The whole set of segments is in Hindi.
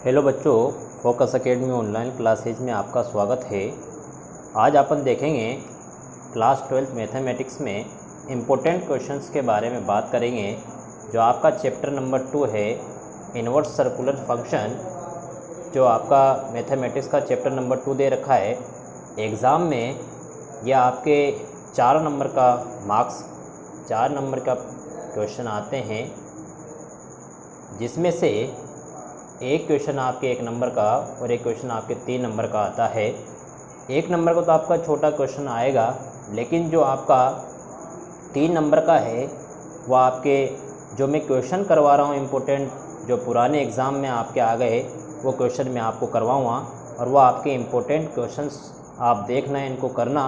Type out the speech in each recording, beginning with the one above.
हेलो बच्चों, फोकस एकेडमी ऑनलाइन क्लासेज में आपका स्वागत है। आज अपन देखेंगे क्लास 12 मैथमेटिक्स में इम्पोर्टेंट क्वेश्चंस के बारे में बात करेंगे। जो आपका चैप्टर नंबर 2 है इनवर्स सर्कुलर फंक्शन, जो आपका मैथमेटिक्स का चैप्टर नंबर 2 दे रखा है। एग्ज़ाम में यह आपके 4 नंबर का मार्क्स 4 नंबर का क्वेश्चन आते हैं, जिसमें से एक क्वेश्चन आपके 1 नंबर का और एक क्वेश्चन आपके 3 नंबर का आता है। 1 नंबर का तो आपका छोटा क्वेश्चन आएगा, लेकिन जो आपका 3 नंबर का है वह आपके जो मैं क्वेश्चन करवा रहा हूँ इम्पोर्टेंट, जो पुराने एग्ज़ाम में आपके आ गए वो क्वेश्चन मैं आपको करवाऊँगा। और वह आपके इम्पोर्टेंट क्वेश्चंस आप देखना, इनको करना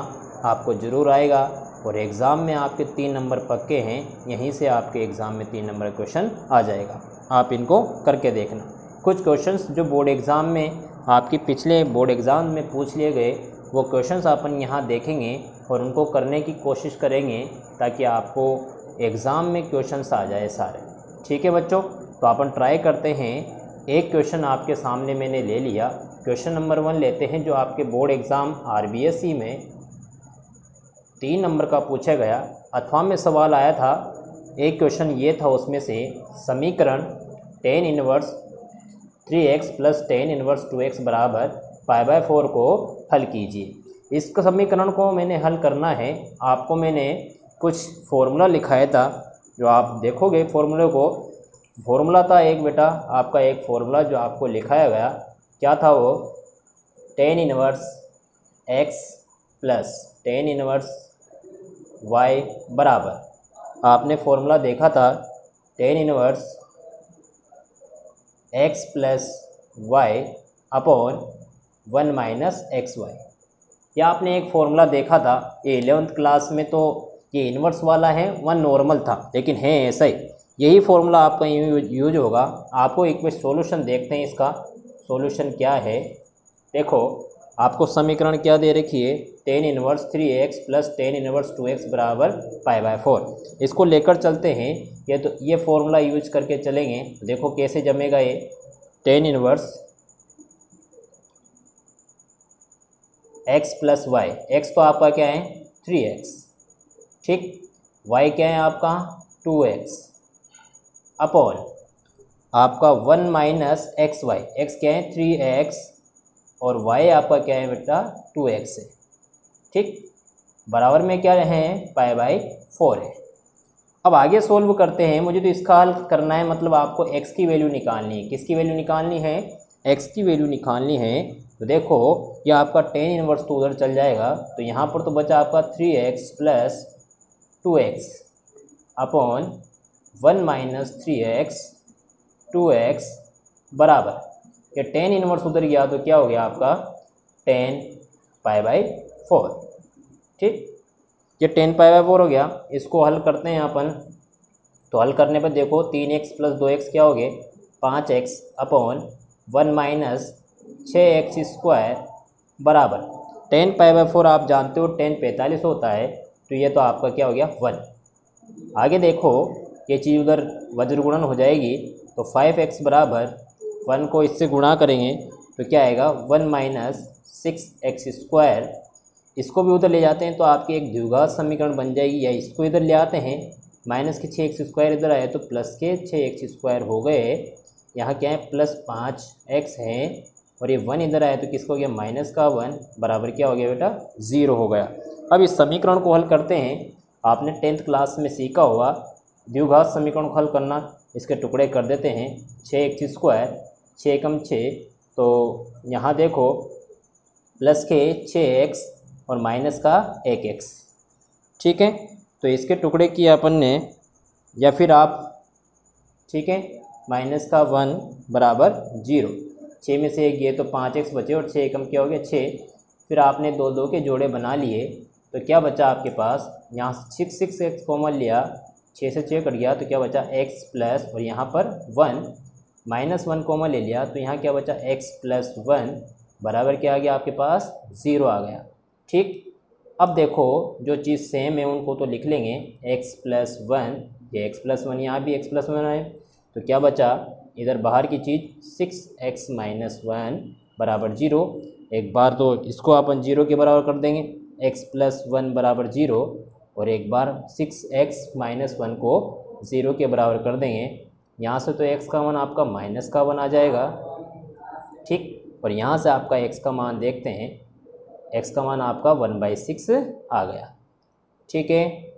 आपको ज़रूर आएगा। और एग्ज़ाम में आपके 3 नंबर पक्के हैं, यहीं से आपके एग्ज़ाम में 3 नंबर क्वेश्चन आ जाएगा। आप इनको करके देखना। कुछ क्वेश्चंस जो बोर्ड एग्ज़ाम में आपकी पिछले बोर्ड एग्ज़ाम में पूछ लिए गए वो क्वेश्चंस अपन यहाँ देखेंगे और उनको करने की कोशिश करेंगे, ताकि आपको एग्ज़ाम में क्वेश्चंस आ जाए सारे। ठीक है बच्चों, तो अपन ट्राई करते हैं। एक क्वेश्चन आपके सामने मैंने ले लिया। क्वेश्चन नंबर 1 लेते हैं, जो आपके बोर्ड एग्ज़ाम RBSE में 3 नंबर का पूछा गया। अथवा में सवाल आया था। एक क्वेश्चन ये था, उसमें से समीकरण tan inverse 3x plus tan inverse 2x बराबर π/4 को हल कीजिए। इस समीकरण को मैंने हल करना है। आपको मैंने कुछ फॉर्मूला लिखाया था, जो आप देखोगे फॉर्मूले को। फॉर्मूला था एक बेटा, आपका एक फॉर्मूला जो आपको लिखाया गया। क्या था वो? tan inverse x plus tan inverse y बराबर, आपने फॉर्मूला देखा था tan inverse x plus y upon 1 minus x y. या आपने एक फॉर्मूला देखा था ये 11th क्लास में, तो ये इन्वर्स वाला है, 1 नॉर्मल था, लेकिन है ऐसा ही। यही फॉर्मूला आपका यूज होगा। आपको एक बार सॉल्यूशन देखते हैं, इसका सॉल्यूशन क्या है। देखो, आपको समीकरण क्या दे रखी है? tan inverse 3x plus tan inverse 2x बराबर π/4। इसको लेकर चलते हैं। ये फॉर्मूला यूज करके चलेंगे। देखो कैसे जमेगा ये। tan inverse x plus y, x तो आपका क्या है? 3x, ठीक। y क्या है आपका? 2x अपॉन आपका 1 माइनस एक्स वाई। x क्या है? 3x और y आपका क्या है बेटा? 2x है, ठीक। बराबर में क्या है? π/4 है। अब आगे सोल्व करते हैं। मुझे तो इसका हल करना है, मतलब आपको x की वैल्यू निकालनी है। किसकी वैल्यू निकालनी है? x की वैल्यू निकालनी है। तो देखो, यह आपका tan इनवर्स तो उधर चल जाएगा, तो यहाँ पर तो बचा आपका 3x plus 2x upon 1 minus 3x 2x बराबर, ये tan इनवर्स उधर गया तो क्या हो गया आपका? tan π/4, ठीक। ये tan π/4 हो गया। इसको हल करते हैं अपन। तो हल करने पर देखो, 3x प्लस 2x क्या हो गए? 5x upon 1 minus 6x square बराबर tan π/4। आप जानते हो tan 45 होता है, तो ये तो आपका क्या हो गया? 1। आगे देखो, ये चीज़ उधर वज्रगुणन हो जाएगी, तो 5x बराबर 1 को इससे गुणा करेंगे तो क्या आएगा? 1 माइनस 6x स्क्वायर। इसको भी उधर ले जाते हैं तो आपकी एक द्विघात समीकरण बन जाएगी। या इसको इधर ले आते हैं, माइनस के 6x स्क्वायर इधर आए तो प्लस के 6x स्क्वायर हो गए। यहाँ क्या है? प्लस 5x है, और ये 1 इधर आए तो किसको हो गया? माइनस का 1 बराबर क्या हो गया बेटा? 0 हो गया। अब इस समीकरण को हल करते हैं। आपने 10th क्लास में सीखा होगा द्विघात समीकरण को हल करना। इसके टुकड़े कर देते हैं। 6x स्क्वायर 6 कम 6, तो यहाँ देखो प्लस के 6x और माइनस का 1x, ठीक है। तो इसके टुकड़े किए अपन ने, या फिर आप, ठीक है, माइनस का 1 बराबर 0। 6 में से 1 गए तो 5x बचे, और 6 कम क्या हो गया? 6। फिर आपने 2 के जोड़े बना लिए, तो क्या बचा आपके पास? यहाँ 6x कॉमन लिया, 6 से 6 कट गया, तो क्या बचा? x प्लस, और यहाँ पर 1 माइनस 1 कॉमन ले लिया, तो यहाँ क्या बचा? x प्लस 1 बराबर क्या आ गया आपके पास? 0 आ गया, ठीक। अब देखो, जो चीज़ सेम है उनको तो लिख लेंगे। x प्लस 1, ये x प्लस 1, यहाँ भी x प्लस 1 है, तो क्या बचा? इधर बाहर की चीज़ 6x माइनस 1 बराबर 0। एक बार तो इसको अपन 0 के बराबर कर देंगे, x प्लस 1 बराबर 0, और एक बार 6x माइनस 1 को 0 के बराबर कर देंगे। यहाँ से तो x का मान आपका माइनस का 1 आ जाएगा, ठीक। और यहाँ से आपका x का मान देखते हैं, x का मान आपका 1/6 आ गया, ठीक है।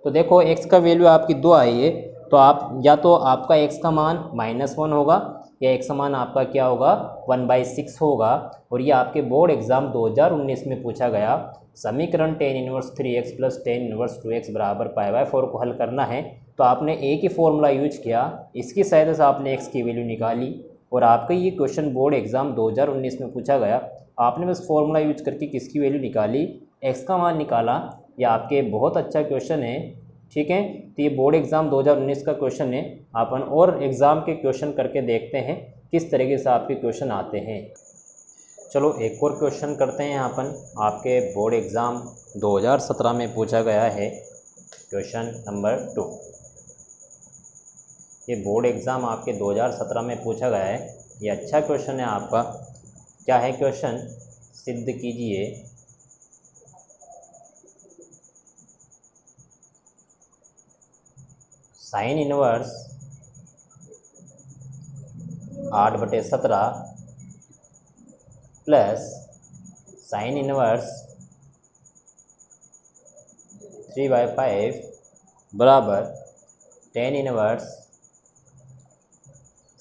तो देखो x का वैल्यू आपकी 2 आई है, तो आप या तो आपका x का मान -1 होगा या x का मान आपका क्या होगा 1/6 होगा। और ये आपके बोर्ड एग्ज़ाम 2019 में पूछा गया। समीकरण tan inverse 3x plus tan inverse 2x बराबर π/4 को हल करना है, तो आपने एक ही फॉर्मूला यूज किया, इसकी सहायता से आपने x की वैल्यू निकाली। और आपका ये क्वेश्चन बोर्ड एग्ज़ाम 2019 में पूछा गया, आपने बस फॉर्मूला यूज करके किसकी वैल्यू निकाली, x का मान निकाला। ये आपके बहुत अच्छा क्वेश्चन है, ठीक है। तो ये बोर्ड एग्ज़ाम 2019 का क्वेश्चन है। अपन और एग्ज़ाम के क्वेश्चन करके देखते हैं किस तरीके से आपके क्वेश्चन आते हैं। चलो एक और क्वेश्चन करते हैं अपन। आपके बोर्ड एग्ज़ाम 2017 में पूछा गया है क्वेश्चन नंबर 2। ये बोर्ड एग्ज़ाम आपके 2017 में पूछा गया है, ये अच्छा क्वेश्चन है आपका। क्या है क्वेश्चन, सिद्ध कीजिए sine inverse 8/17 plus sine inverse 3/5 बराबर tan इनवर्स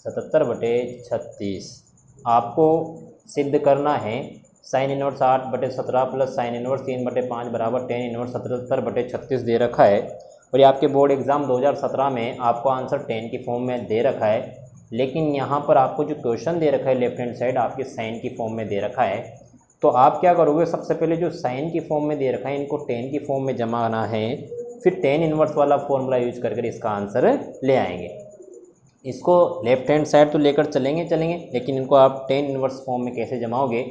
77/36। आपको सिद्ध करना है sine inverse 8/17 plus sine inverse 3/5 बराबर tan इनवर्स 77/36 दे रखा है। और ये आपके बोर्ड एग्ज़ाम 2017 में आपको आंसर tan की फॉर्म में दे रखा है, लेकिन यहाँ पर आपको जो क्वेश्चन दे रखा है लेफ्ट हैंड साइड आपके साइन की फॉर्म में दे रखा है। तो आप क्या करोगे, सबसे पहले जो साइन की फॉर्म में दे रखा है इनको tan की फॉर्म में जमाना है, फिर tan इनवर्स वाला फॉर्मूला यूज करके इसका आंसर ले आएंगे। इसको लेफ्ट हैंड साइड तो लेकर चलेंगे, लेकिन इनको आप tan इनवर्स फॉर्म में कैसे जमाओगे।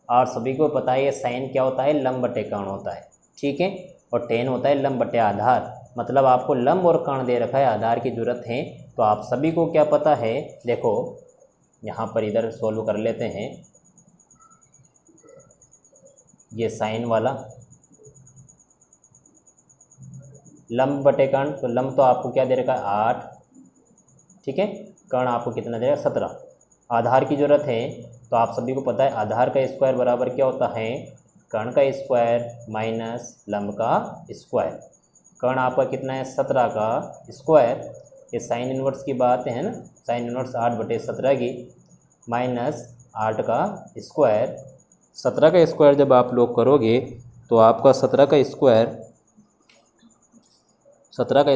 और सभी को पता है साइन क्या होता है, लंब बटे कर्ण होता है, ठीक है। और tan होता है लंब बटे आधार, मतलब आपको लंब और कर्ण दे रखा है, आधार की जरूरत है। तो आप सभी को क्या पता है, देखो यहाँ पर इधर सोल्व कर लेते हैं। ये साइन वाला लंब बटे कर्ण, तो लंब तो आपको क्या दे रखा है 8, ठीक है। कर्ण आपको कितना देगा 17। आधार की जरूरत है, तो आप सभी को पता है आधार का स्क्वायर बराबर क्या होता है, कर्ण का स्क्वायर माइनस लंब का स्क्वायर। कर्ण आपका कितना है 17 का स्क्वायर, ये साइन इनवर्स की बात है ना, साइन इनवर्स 8/17 की माइनस 8 का स्क्वायर। 17 का स्क्वायर जब आप लोग करोगे तो आपका 17 का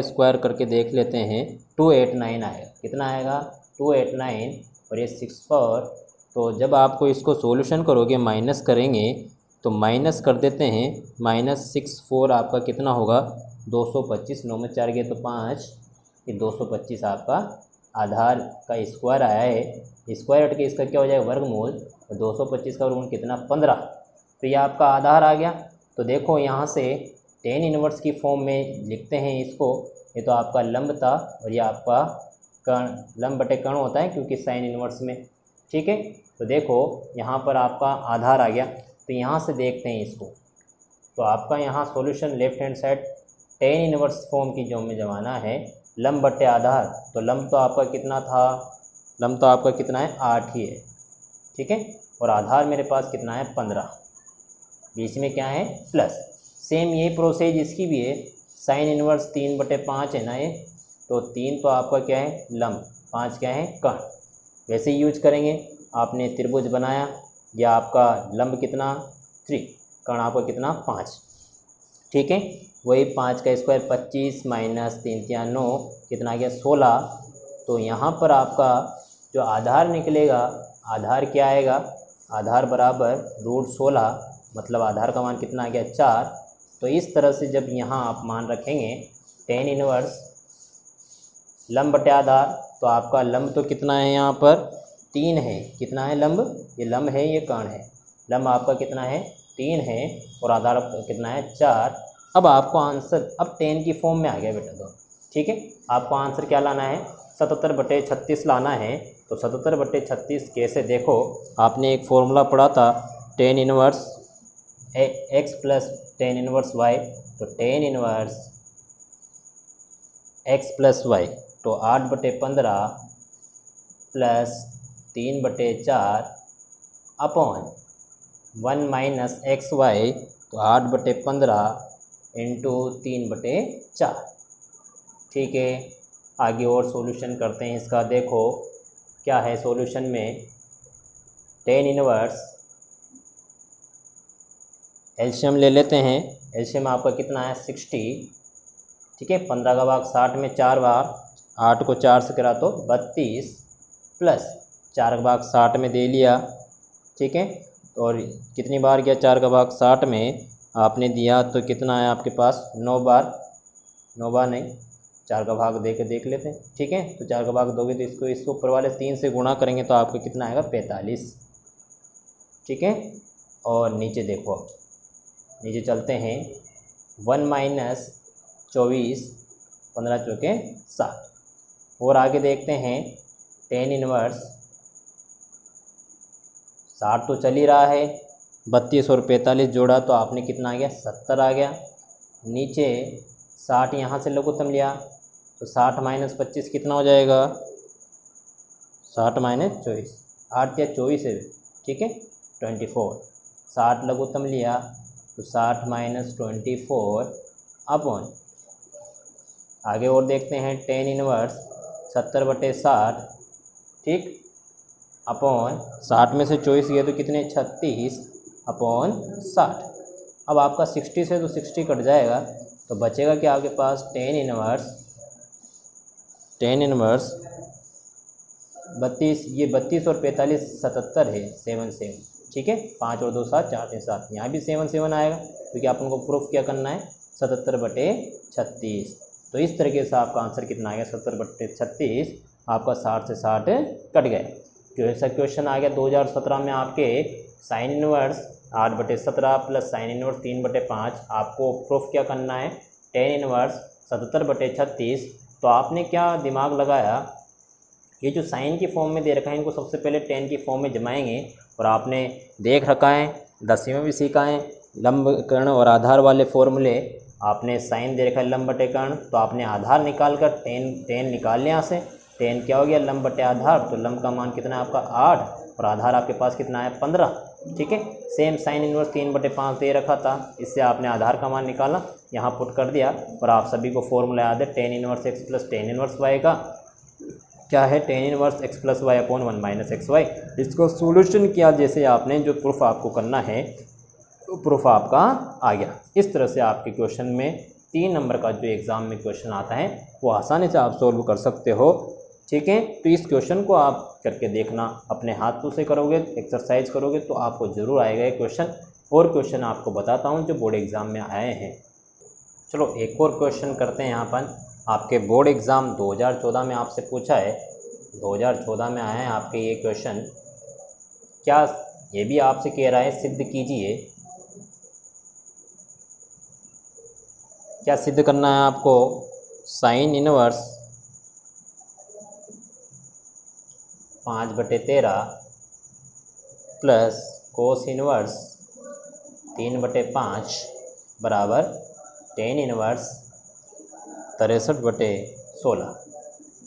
स्क्वायर करके देख लेते हैं, 289 आएगा। कितना आएगा 289, और ये 64। तो जब आपको इसको सॉल्यूशन करोगे, माइनस करेंगे, तो माइनस कर देते हैं, -64 आपका कितना होगा 225। 9 में 4 गए तो 5, ये 225 आपका आधार का स्क्वायर आया है। स्क्वायर हट के इसका क्या हो जाएगा वर्गमूल, तो 225 का वर्गमूल कितना 15। तो ये आपका आधार आ गया। तो देखो यहाँ से tan इनवर्स की फॉर्म में लिखते हैं इसको। ये तो आपका लंब था और ये आपका कर्ण, लंब बटे कर्ण होता है क्योंकि साइन इनवर्स में, ठीक है। तो देखो यहाँ पर आपका आधार आ गया। तो यहाँ से देखते हैं इसको, तो आपका यहाँ solution left hand side tan inverse form की जो में जमाना है, लंब बटे आधार। तो लंब तो आपका कितना था, लंब तो आपका कितना है 8 ही है, ठीक है। और आधार मेरे पास कितना है 15, बीच में क्या है प्लस। सेम यही प्रोसेस इसकी भी है, साइन इनवर्स 3/5 है ना ये, तो 3 तो आपका क्या है लंब, 5 क्या है कर्ण। वैसे ही यूज करेंगे। आपने त्रिभुज बनाया, या आपका लंब कितना 3, कर्ण आपका कितना 5, ठीक है। वही 5 का स्क्वायर 25 माइनस 3 × 9 कितना आ गया 16। तो यहाँ पर आपका जो आधार निकलेगा, आधार क्या आएगा, आधार बराबर √16, मतलब आधार का मान कितना आ गया 4। तो इस तरह से जब यहाँ आप मान रखेंगे tan इनवर्स लंब बटे आधार, तो आपका लंब तो कितना है यहाँ पर 3 है, कितना है लंब, ये लंब है ये कर्ण है, लंब आपका कितना है 3 है और आधार कितना है 4। अब आपको आंसर अब tan की फॉर्म में आ गया बेटा, तो ठीक है। आपको आंसर क्या लाना है 77/36 लाना है। तो 77/36 कैसे, देखो आपने एक फॉर्मूला पढ़ा था tan inverse x plus tan inverse y। तो tan inverse x plus y तो 8/15 plus 3/4 upon 1 minus x y तो 8/15 इंटू 3/4। ठीक है, आगे और सॉल्यूशन करते हैं इसका। देखो क्या है सॉल्यूशन में, tan इनवर्स एलसीएम ले लेते हैं। एलसीएम आपका कितना है 60। ठीक है, 15 का भाग 60 में 4 बार, 8 को 4 से करा तो 32 प्लस 4 का भाग 60 में दे लिया। ठीक है, और कितनी बार गया 4 का भाग 60 में आपने दिया तो कितना है आपके पास 9 बार, 9 बार नहीं 4 का भाग दे के देख लेते हैं। ठीक है, तो 4 का भाग दोगे तो इसको ऊपर वाले 3 से गुणा करेंगे तो आपको कितना आएगा 45। ठीक है, और नीचे देखो, नीचे चलते हैं 1 माइनस 24 15 चौके 60। और आगे देखते हैं tan इनवर्स 60 तो चल ही रहा है, 32 और 45 जोड़ा तो आपने कितना आ गया 70 आ गया। नीचे 60 यहाँ से लघुत्तम लिया तो 60 माइनस 25 कितना हो जाएगा 60 माइनस 24, 8 या 24 है। ठीक है 24, 60 लघुत्तम लिया तो 60 माइनस 24 अपॉन, आगे और देखते हैं tan इनवर्स 70/60। ठीक, अपॉन 60 में से 24 गया तो कितने 36 अपॉन 60। अब आपका 60 से तो 60 कट जाएगा तो बचेगा कि आपके पास tan इनवर्स 32, ये 32 और 45 77 है 7 ठीक है, 5 और 2 7 4 3 7, यहाँ भी 7 आएगा क्योंकि आप उनको प्रूफ क्या करना है 77/36। तो इस तरीके से आपका आंसर कितना आ गया 70/36, आपका 60 से 60 कट गया। ऐसा क्वेश्चन आ गया 2017 में आपके sine inverse 8/17 plus sine inverse 3/5, आपको प्रूफ क्या करना है tan इनवर्स 77/36। तो आपने क्या दिमाग लगाया, ये जो साइन की फॉर्म में दे रखा है इनको सबसे पहले tan की फॉर्म में जमाएंगे। और आपने देख रखा है 10वीं में भी सीखा है लंब कर्ण और आधार वाले फॉर्मूले। आपने साइन दे रखा है लंब बटे कर्ण, तो आपने आधार निकाल कर tan निकाल लिया। यहाँ से tan क्या हो गया लंब बटे आधार, तो लंब का मान कितना है आपका 8 और आधार आपके पास कितना है 15। ठीक है, सेम साइन इनवर्स 3/5 दे रखा था, इससे आपने आधार का मान निकाला, यहाँ पुट कर दिया। और आप सभी को फॉर्मूला याद है tan inverse x plus tan inverse y का क्या है tan inverse x plus y upon 1 minus x y. इसको सॉल्यूशन किया, जैसे आपने जो प्रूफ आपको करना है तो प्रूफ आपका आ गया। इस तरह से आपके क्वेश्चन में 3 नंबर का जो एग्ज़ाम में क्वेश्चन आता है वो आसानी से आप सोल्व कर सकते हो। ठीक है, तो इस क्वेश्चन को आप करके देखना, अपने हाथों से करोगे एक्सरसाइज करोगे तो आपको ज़रूर आएगा ये क्वेश्चन। और क्वेश्चन आपको बताता हूँ जो बोर्ड एग्ज़ाम में आए हैं। चलो एक और क्वेश्चन करते हैं। यहाँ पर आपके बोर्ड एग्ज़ाम 2014 में आपसे पूछा है, 2014 में आए हैं आपके ये क्वेश्चन। क्या ये भी आपसे कह रहा है सिद्ध कीजिए, क्या सिद्ध करना है आपको sine inverse 5/13 plus cos inverse 3/5 बराबर tan इनवर्स 63/16।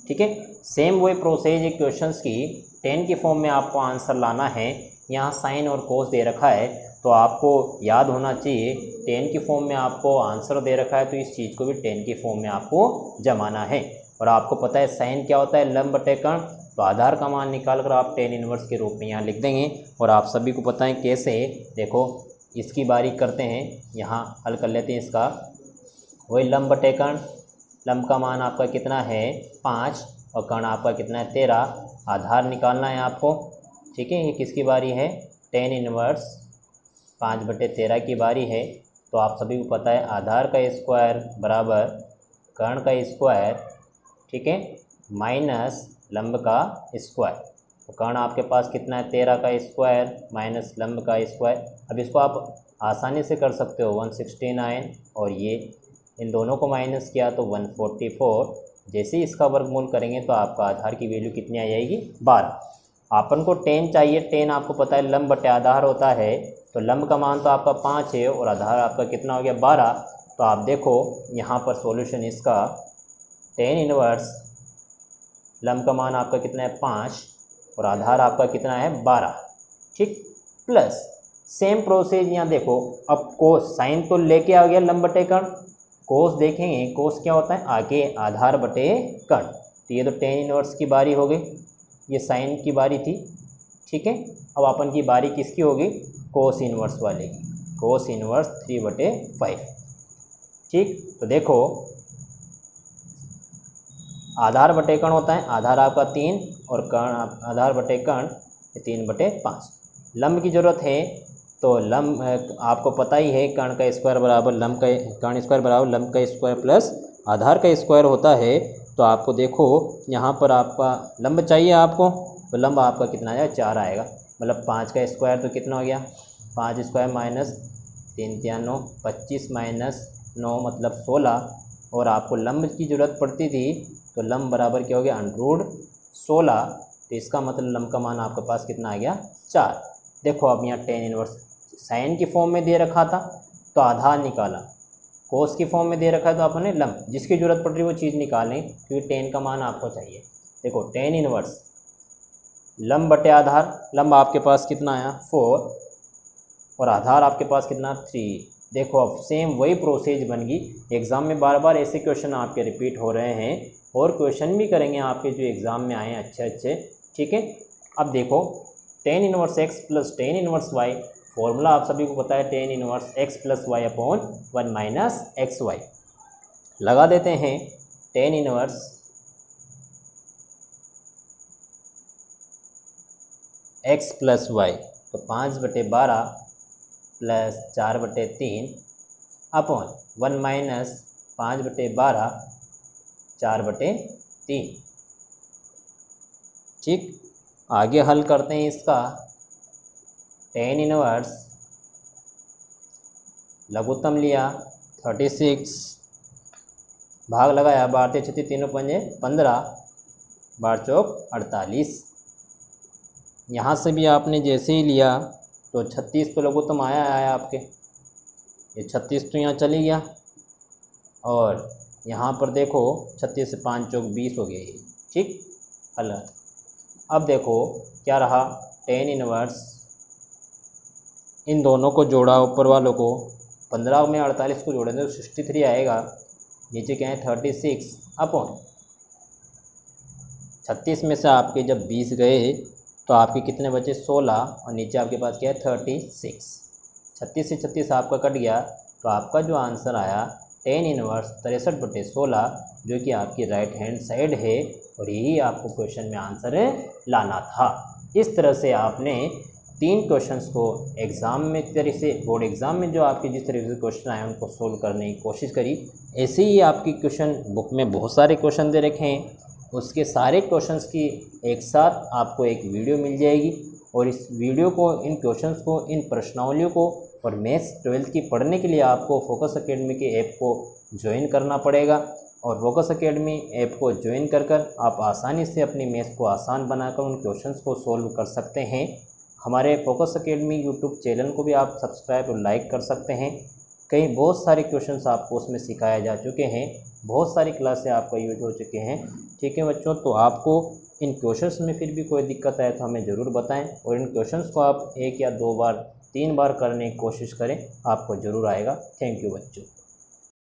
ठीक है, सेम वही प्रोसेस है क्वेश्चंस की, tan की फॉर्म में आपको आंसर लाना है। यहाँ साइन और कोस दे रखा है तो आपको याद होना चाहिए tan की फॉर्म में आपको आंसर दे रखा है तो इस चीज़ को भी tan की फॉर्म में आपको जमाना है। और आपको पता है साइन क्या होता है लंब बटे कर्ण, तो आधार का मान निकाल कर आप tan इनवर्स के रूप में यहाँ लिख देंगे। और आप सभी को पता है कैसे, देखो इसकी बारी करते हैं, यहाँ हल कर लेते हैं इसका। वही लंब बटे कर्ण, लंब का मान आपका कितना है 5 और कर्ण आपका कितना है 13, आधार निकालना है आपको। ठीक है, ये किसकी बारी है tan इनवर्स 5/13 की बारी है। तो आप सभी को पता है आधार का स्क्वायर बराबर कर्ण का स्क्वायर, ठीक है, माइनस लंब का स्क्वायर। तो कर्ण आपके पास कितना है 13 का स्क्वायर माइनस लंब का स्क्वायर। अब इसको आप आसानी से कर सकते हो 169, और ये इन दोनों को माइनस किया तो 144 जैसे ही इसका वर्गमूल करेंगे तो आपका आधार की वैल्यू कितनी आ जाएगी 12। अपन को 10 चाहिए, 10 आपको पता है लंब बटे आधार होता है, तो लंब का मान तो आपका 5 है और आधार आपका कितना हो गया 12। तो आप देखो यहाँ पर सॉल्यूशन इसका 10 इनवर्स लंब का मान आपका कितना है 5 और आधार आपका कितना है 12। ठीक, प्लस सेम प्रोसेस यहाँ देखो, अब कोस साइन तो लेके आ गया लंब बटे कर्ण, कोस देखेंगे, कोस क्या होता है आगे आधार बटे कर्ण। तो ये तो 10 इनवर्स की बारी हो गई, ये साइन की बारी थी। ठीक है, अब अपन की बारी किसकी होगी, कोस इनवर्स वाले की, कोस इनवर्स 3/5। ठीक, तो देखो आधार बटे कर्ण होता है, आधार आपका 3 और कर्ण आधार बटे कर्ण 3/5। लंब की ज़रूरत है तो लंब आपको पता ही है कर्ण का स्क्वायर बराबर लंब का, कर्ण स्क्वायर बराबर लंब का स्क्वायर प्लस आधार का स्क्वायर होता है। तो आपको देखो यहाँ पर आपका लंब चाहिए आपको, तो लंब आपका कितना आएगा 4 आएगा, मतलब 5 का स्क्वायर तो कितना हो गया 5 स्क्वायर माइनस 3 3 9 25 माइनस 9 मतलब 16। और आपको लंब की ज़रूरत पड़ती थी तो लंब बराबर क्या हो गया √16। तो इसका मतलब लंब का मान आपके पास कितना आ गया 4। देखो अब यहाँ 10 इनवर्स साइन की फॉर्म में दे रखा था तो आधार निकाला, कोस की फॉर्म में दे रखा है तो आपने लंब जिसकी ज़रूरत पड़ रही है वो चीज़ निकालें, क्योंकि 10 का मान आपको चाहिए। देखो 10 इनवर्स लंब बटे आधार, लंब आपके पास कितना आया 4 और आधार आपके पास कितना 3। देखो अब सेम वही प्रोसेस बन गई, एग्ज़ाम में बार बार ऐसे क्वेश्चन आपके रिपीट हो रहे हैं और क्वेश्चन भी करेंगे आपके जो एग्ज़ाम में आए हैं अच्छे अच्छे। ठीक है, अब देखो 10 inverse x plus 10 inverse y, formula आप सभी को पता है 10 inverse x plus y upon 1 minus x y. लगा देते हैं 10 इनवर्स x प्लस वाई, तो 5/12 प्लस 4/3 अपॉन 1 माइनस 5/12 4/3। ठीक, आगे हल करते हैं इसका 10 इनवर्स लघुत्तम लिया 36 भाग लगाया 12 36 3 पंजे 15 12 चौक 48। यहाँ से भी आपने जैसे ही लिया तो 36 तो लघुत्तम आया आपके, ये 36 तो यहाँ चली गया और यहाँ पर देखो 36 से 5 चौक 20 हो गए। ठीक, हल। अब देखो क्या रहा 10 इनवर्स इन दोनों को जोड़ा ऊपर वालों को, 15 में 48 को जोड़ेंगे तो 63 आएगा, नीचे क्या है 36 अपॉन 36 में से आपके जब 20 गए तो आपके कितने बचे 16 और नीचे आपके पास क्या है 36। 36 से 36 आपका कट गया तो आपका जो आंसर आया 10 इनवर्स 63/16, जो कि आपकी राइट हैंड साइड है और यही आपको क्वेश्चन में आंसर लाना था। इस तरह से आपने 3 क्वेश्चंस को एग्ज़ाम में तरह से बोर्ड एग्ज़ाम में जो आपके जिस तरह से क्वेश्चन आए उनको सोल्व करने की कोशिश करी। ऐसे ही आपकी क्वेश्चन बुक में बहुत सारे क्वेश्चन दे रखे हैं, उसके सारे क्वेश्चंस की एक साथ आपको एक वीडियो मिल जाएगी और इस वीडियो को, इन क्वेश्चंस को, इन प्रश्नावलियों को और मैथ्स 12th की पढ़ने के लिए आपको फोकस एकेडमी के ऐप को ज्वाइन करना पड़ेगा। और फोकस एकेडमी ऐप को ज्वाइन कर आप आसानी से अपनी मैथ्स को आसान बनाकर उन क्वेश्चंस को सोल्व कर सकते हैं। हमारे फोकस एकेडमी यूट्यूब चैनल को भी आप सब्सक्राइब और लाइक कर सकते हैं। कई बहुत सारे क्वेश्चंस आपको उसमें सिखाए जा चुके हैं, बहुत सारी क्लासें आपका यूज हो चुके हैं। ठीक है बच्चों, तो आपको इन क्वेश्चंस में फिर भी कोई दिक्कत आए तो हमें ज़रूर बताएं और इन क्वेश्चंस को आप 1 या 2 बार 3 बार करने की कोशिश करें, आपको ज़रूर आएगा। थैंक यू बच्चों।